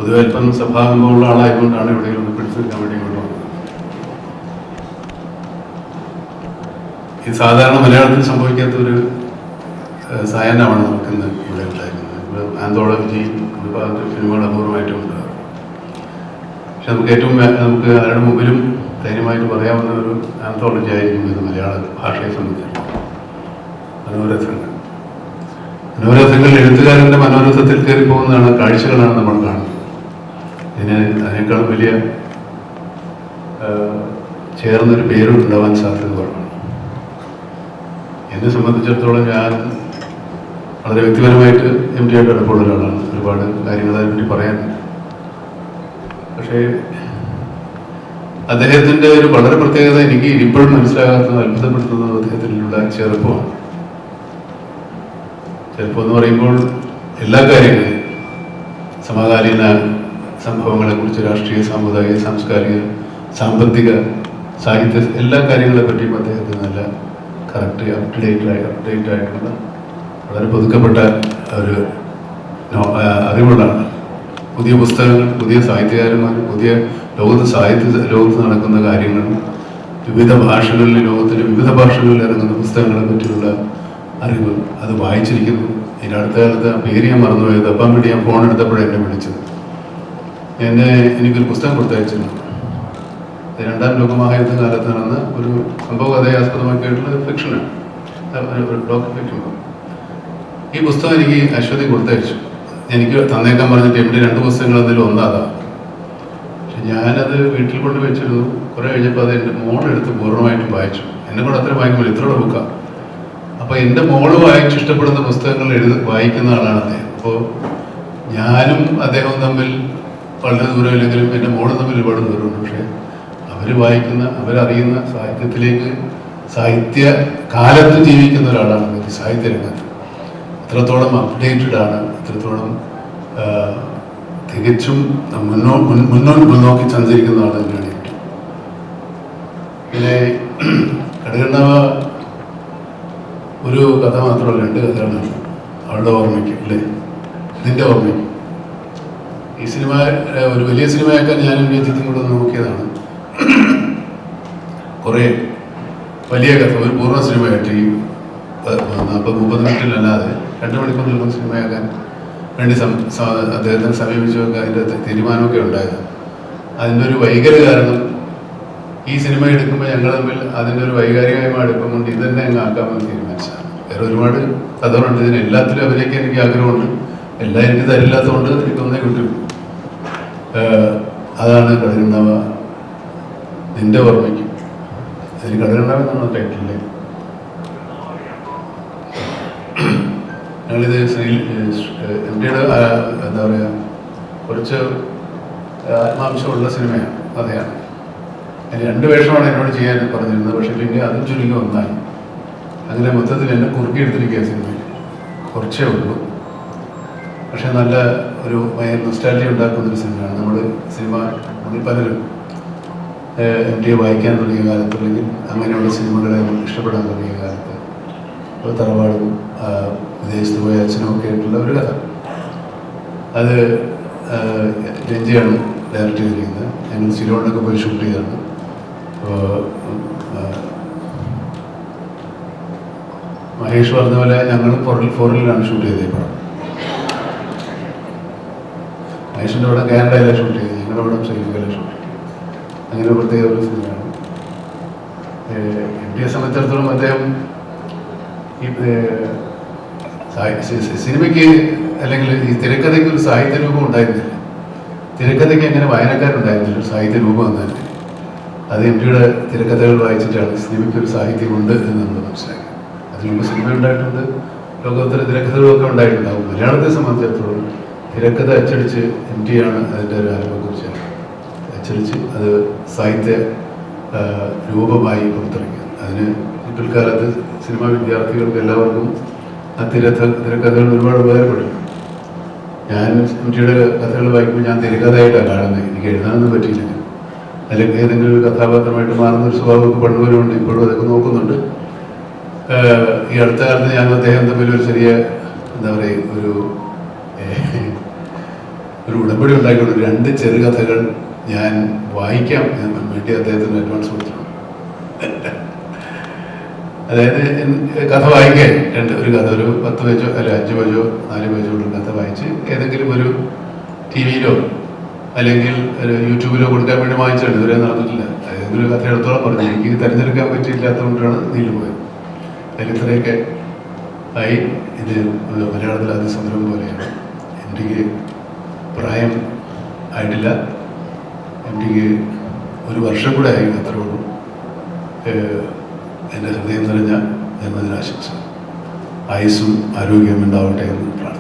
പൊതുവെ അല്പം സ്വഭാവമുള്ള ആളായതുകൊണ്ടാണ് എവിടെയെങ്കിലും ഒന്ന് പിടിച്ചു നിൽക്കാൻ വേണ്ടി ഇങ്ങോട്ട് വന്നത്. ഈ സാധാരണ മലയാളത്തിൽ സംഭവിക്കാത്തൊരു സായാഹ്നമാണ് നമുക്കിന്ന് ഇവിടെ ഉണ്ടായിരുന്നത്. ആന്തോളജി വിഭാഗത്തിൽ സിനിമകൾ അപൂർവമായിട്ടും ഉണ്ടാകും. പക്ഷെ നമുക്ക് ആരുടെ മുമ്പിലും ധൈര്യമായിട്ട് പറയാവുന്ന ഒരു ആന്തോളജി ആയിരിക്കും ഇത് മലയാള ഭാഷയെ സംബന്ധിച്ചിടത്തോളം. മനോരഥങ്ങൾ എഴുത്തുകാരൻ്റെ മനോരഥത്തിൽ കയറി പോകുന്നതാണ്, കാഴ്ചകളാണ് നമ്മൾ കാണുന്നത്. അതിനേക്കാളും വലിയ ചേർന്നൊരു പേരും ഉണ്ടാവാൻ സാധ്യത കുറവാണ്. എന്നെ സംബന്ധിച്ചിടത്തോളം ഞാൻ വളരെ വ്യക്തിപരമായിട്ട് MT ആയിട്ട് അടുപ്പമുള്ള ഒരാളാണ്. ഒരുപാട് കാര്യങ്ങൾ അതിനെപ്പറ്റി പറയാനുണ്ട്. പക്ഷേ അദ്ദേഹത്തിൻ്റെ ഒരു വളരെ പ്രത്യേകത എനിക്ക് ഇപ്പോഴും മനസ്സിലാകാത്തത്, അത്ഭുതപ്പെടുത്തുന്നത് അദ്ദേഹത്തിലുള്ള ചെറുപ്പമാണ്. ചെറുപ്പം എന്ന് പറയുമ്പോൾ എല്ലാ കാര്യങ്ങളും, സമകാലീന സംഭവങ്ങളെക്കുറിച്ച്, രാഷ്ട്രീയ, സാമുദായിക, സാംസ്കാരിക, സാമ്പത്തിക, സാഹിത്യ എല്ലാ കാര്യങ്ങളെ പറ്റിയും അദ്ദേഹത്തിന് നല്ല കറക്റ്റ് അപ്ഡേറ്റ് ആയിട്ടുള്ള വളരെ പുതുക്കപ്പെട്ട ഒരു അറിവുള്ളതാണ്. പുതിയ പുസ്തകങ്ങൾ, പുതിയ സാഹിത്യകാരന്മാർ, പുതിയ ലോകത്ത് നടക്കുന്ന കാര്യങ്ങൾ, വിവിധ ഭാഷകളിൽ, ലോകത്തിലെ വിവിധ ഭാഷകളിൽ ഇറങ്ങുന്ന പുസ്തകങ്ങളെ പറ്റിയുള്ള അറിവ് അത് വായിച്ചിരിക്കുന്നു. ഇതിൻ്റെ അടുത്ത കാലത്ത് ആ പേര് ഞാൻ മറന്നുപോയത്. അപ്പം വേണ്ടി ഞാൻ ഫോൺ എടുത്തപ്പോഴേ എന്നെ വിളിച്ചത്. എനിക്കൊരു പുസ്തകം കൊടുത്തയച്ചിരുന്നു. രണ്ടാം ലോകമഹായുദ്ധ കാലത്ത് നടന്ന ഒരു സംഭവ കഥയെ ആസ്പദമാക്കിയിട്ടുള്ള ഫിക്ഷനാണ്, ഡോക്യു ഫിക്ഷൻ. ഈ പുസ്തകം എനിക്ക് അശ്വതി കൊടുത്തയച്ചു. എനിക്ക് തന്നേക്കാൻ പറഞ്ഞിട്ട് MT 2 പുസ്തകങ്ങൾ എന്തെങ്കിലും ഒന്നാതാ. പക്ഷെ ഞാനത് വീട്ടിൽ കൊണ്ട് വെച്ചിരുന്നു. കുറെ കഴിഞ്ഞപ്പോൾ അത് എൻ്റെ മോളെടുത്ത് പൂർണ്ണമായിട്ടും വായിച്ചു. എന്നെ കൂടെ അത്ര വായിക്കുമ്പോൾ ഇത്രയുള്ള ബുക്കാണ്. അപ്പോൾ എൻ്റെ മോള് വായിച്ച് ഇഷ്ടപ്പെടുന്ന പുസ്തകങ്ങൾ വായിക്കുന്ന ആളാണ് അദ്ദേഹം. അപ്പോൾ ഞാനും അദ്ദേഹവും തമ്മിൽ വളരെ ദൂരമില്ലെങ്കിലും എൻ്റെ മോളും തമ്മിൽ ഒരുപാട് ദൂരമുണ്ട്. പക്ഷേ അവരറിയുന്ന സാഹിത്യ കാലത്ത് ജീവിക്കുന്ന ഒരാളാണ്. സാഹിത്യരംഗത്ത് എത്രത്തോളം അപ്ഡേറ്റഡ് ആണ്, എത്രത്തോളം തികച്ചും മുന്നോക്കി സഞ്ചരിക്കുന്ന ആൾ തന്നെയാണ് എനിക്ക്. പിന്നെ കടുകണ്ണവ ഒരു കഥ മാത്രമല്ല, 2 കഥകളാണ്. അവളുടെ ഓർമ്മയ്ക്ക് അല്ലേ, ഇതിൻ്റെ ഓർമ്മയ്ക്ക്. ഈ സിനിമ ഒരു വലിയ സിനിമയാക്കാൻ ഞാനും രഞ്ജിത്തും കൂടെ നോക്കിയതാണ്. കുറേ വലിയ കഥ, ഒരു പൂർണ്ണ സിനിമയായിട്ട് ഈ 40-30 മിനിറ്റിലല്ലാതെ 2 മണിക്കൂറിലുള്ള സിനിമയാക്കാൻ വേണ്ടി അദ്ദേഹത്തിന് സമീപിച്ചൊക്കെ അതിൻ്റെ തീരുമാനമൊക്കെ ഉണ്ടായത്. അതിൻ്റെ ഒരു വൈകല്യ കാരണം, ഈ സിനിമ എടുക്കുമ്പോൾ ഞങ്ങൾ തമ്മിൽ അതിൻ്റെ ഒരു വൈകാരികമായ അടുപ്പം കൊണ്ട് ഇത് തന്നെ അങ്ങ് ആക്കാമെന്ന് തീരുമാനിച്ചതാണ്. വേറെ ഒരുപാട് കഥകളുണ്ട്. ഇതിന് എല്ലാത്തിലും അഭിനയിക്കാൻ എനിക്ക് ആഗ്രഹമുണ്ട്. എല്ലാം എനിക്ക് തരില്ലാത്തതുകൊണ്ട് എനിക്കൊന്നേ കിട്ടും. അതാണ് കടുകണ്ണവ നിന്റെ ഓർമ്മയ്ക്ക്. അതിന് കടുകണ്ണവ എന്നാണ് ടൈറ്റിലെ. ഞങ്ങളിത് MTയുടെ എന്താ പറയുക, കുറച്ച് ആത്മാംശമുള്ള സിനിമയാണ്, കഥയാണ്. അതിന് 2 വേഷമാണ് എന്നോട് ചെയ്യാൻ പറഞ്ഞിരുന്നത്. പക്ഷേ പിന്നെ അതും ചുരുങ്ങി ഒന്നായി. അങ്ങനെ മൊത്തത്തിൽ എന്നെ കുറുക്കിയെടുത്തിരിക്കുക സിനിമയിൽ. കുറച്ചേ ഉള്ളൂ, പക്ഷെ നല്ല ഒരു നൊസ്റ്റാൾജിയ ഉണ്ടാക്കുന്നൊരു സിനിമയാണ്. നമ്മൾ പലരും MTയെ വായിക്കാൻ തുടങ്ങിയ കാലത്ത്, അല്ലെങ്കിൽ അങ്ങനെയുള്ള സിനിമകളെ ഇഷ്ടപ്പെടാൻ തുടങ്ങിയ കാലത്ത്, തറവാടും വിദേശത്ത് പോയ അച്ഛനും ഒക്കെ ആയിട്ടുള്ള ഒരു കഥ. അത് രഞ്ജിയാണ് ഡയറക്റ്റ് ചെയ്തിരിക്കുന്നത്. ഞങ്ങൾ സിലോണിലൊക്കെ പോയി ഷൂട്ട് ചെയ്താണ്. മഹേഷ് പറഞ്ഞ പോലെ ഞങ്ങൾ ഫോറിലാണ് ഷൂട്ട് ചെയ്തത്. ഈ പടം മഹേഷിൻ്റെ അവിടെ കാനഡയിലാണ് ഷൂട്ട് ചെയ്തത്, ഞങ്ങളുടെ അവിടെ ശ്രീലങ്കയിലാണ് ഷൂട്ട് ചെയ്തത്. അങ്ങനെ പ്രത്യേക ഒരു സിനിമയാണ്. MTയെ സംബന്ധിച്ചിടത്തോളം അദ്ദേഹം ഈ സിനിമയ്ക്ക് അല്ലെങ്കിൽ ഈ തിരക്കഥയ്ക്ക് ഒരു സാഹിത്യ രൂപം ഉണ്ടായിരുന്നില്ല. തിരക്കഥയ്ക്ക് അങ്ങനെ വായനക്കാരുണ്ടായിരുന്നില്ല, ഒരു സാഹിത്യ രൂപം എന്നാണ്. അത് MTയുടെ തിരക്കഥകൾ വായിച്ചിട്ടാണ് സിനിമയ്ക്ക് ഒരു സാഹിത്യമുണ്ട് എന്ന് നമ്മൾ മനസ്സിലാക്കി. അതിനുമുമ്പ് സിനിമ ഉണ്ടായിട്ടുണ്ട്, ലോകോത്തര തിരക്കഥകളൊക്കെ ഉണ്ടായിട്ടുണ്ടാവും. മലയാളത്തെ സംബന്ധിച്ചിടത്തോളം തിരക്കഥ അച്ചടിച്ച് MTയാണ് അതിൻ്റെ ഒരു ആരംഭക്കുറിച്ച് അച്ചടിച്ച് അത് സാഹിത്യ രൂപമായി പുറത്തിറങ്ങി. അതിന് പിൽക്കാലത്ത് സിനിമാ വിദ്യാർത്ഥികൾക്ക് എല്ലാവർക്കും ആ തിരക്കഥകൾ ഒരുപാട് ഉപകാരപ്പെടും. ഞാൻ MTയുടെ കഥകൾ വായിക്കുമ്പോൾ ഞാൻ തിരക്കഥയായിട്ടാണ് കാണുന്നത്. എനിക്ക് എഴുതാനൊന്നും പറ്റിയില്ല. അല്ലെങ്കിൽ ഏതെങ്കിലും ഒരു കഥാപാത്രമായിട്ട് മാറുന്നൊരു സ്വഭാവമൊക്കെ പണ്ടുപോലുണ്ട്, ഇപ്പോഴും അതൊക്കെ നോക്കുന്നുണ്ട്. ഈ അടുത്ത കാലത്ത് ഞാൻ അദ്ദേഹം തമ്മിൽ ഒരു ചെറിയ എന്താ പറയുക, ഒരു ഉടമ്പടി ഉണ്ടായിക്കൊണ്ട് 2 ചെറുകഥകൾ ഞാൻ വായിക്കാം എന്ന് വേണ്ടി അദ്ദേഹത്തിന് അഡ്വാൻസ് കൊടുത്തിട്ടുണ്ട്. അതായത് കഥ വായിക്കാൻ ഒരു കഥ ഒരു 10 പേജോ അല്ല 5 പേജോ 4 പേജോ ഉള്ള കഥ വായിച്ച് ഏതെങ്കിലും ഒരു TV-യിലോ അല്ലെങ്കിൽ ഒരു യൂട്യൂബിലോ കൊടുക്കാൻ വേണ്ടി വാങ്ങിച്ചാണ്. ഇതുവരെ നടന്നിട്ടില്ല. ഏതെങ്കിലും ഒരു കഥ എടുത്തോളം പറഞ്ഞു. എനിക്ക് തിരഞ്ഞെടുക്കാൻ പറ്റിയില്ലാത്തതുകൊണ്ടാണ് നീണ്ടു പോയത്. അതിൽ ഇത്രയൊക്കെ ആയി. ഇത് മലയാളത്തിൽ അതിസംരംഭം പോലെയാണ്. എനിക്ക് പ്രായം ആയിട്ടില്ല. എനിക്ക് 1 വർഷം കൂടെ ആയി. അത്രേ ഉള്ളൂ. എൻ്റെ ഹൃദയം നിറഞ്ഞ ജന്മദിനാശംസ. ആയുസ്സും ആരോഗ്യവും ഉണ്ടാവട്ടെ എന്ന് പ്രാർത്ഥിക്കുന്നു.